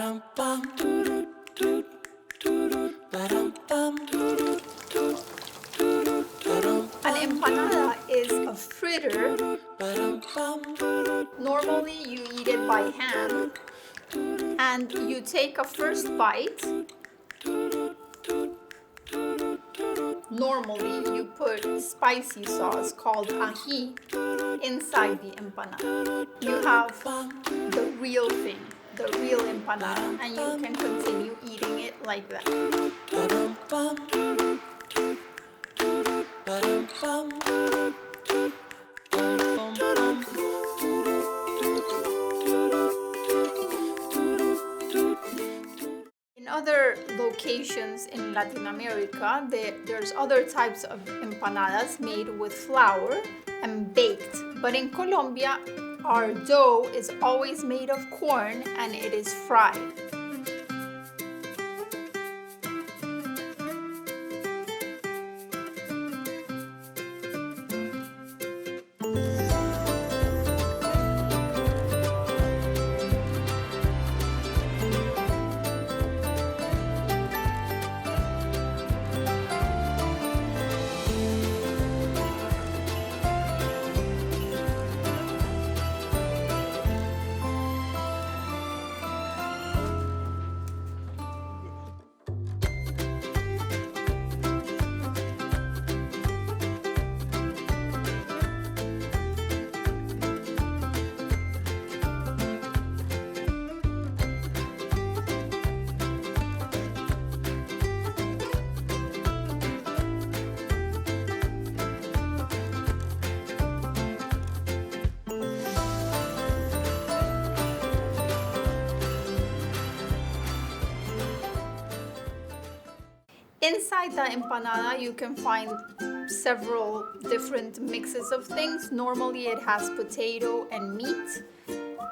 An empanada is a fritter. Normally you eat it by hand and you take a first bite. Normally you put spicy sauce called ají inside the empanada. You have the real thing, the real empanada, and you can continue eating it like that. In other locations in Latin America, there's other types of empanadas made with flour and baked. But in Colombia, our dough is always made of corn and it is fried. Inside the empanada, you can find several different mixes of things. Normally it has potato and meat,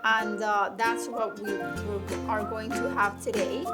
and that's what we are going to have today.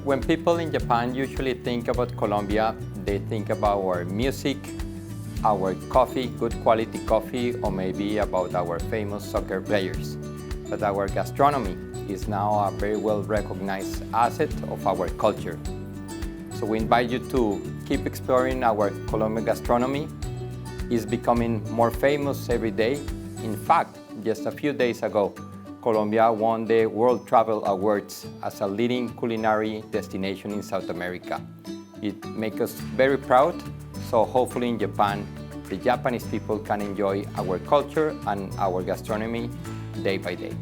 When people in Japan usually think about Colombia, they think about our music, our coffee, good quality coffee, or maybe about our famous soccer players. But our gastronomy is now a very well recognized asset of our culture. So we invite you to keep exploring our Colombian gastronomy. It's becoming more famous every day. In fact, just a few days ago, Colombia won the World Travel Awards as a leading culinary destination in South America. It makes us very proud, so hopefully in Japan, the Japanese people can enjoy our culture and our gastronomy day by day.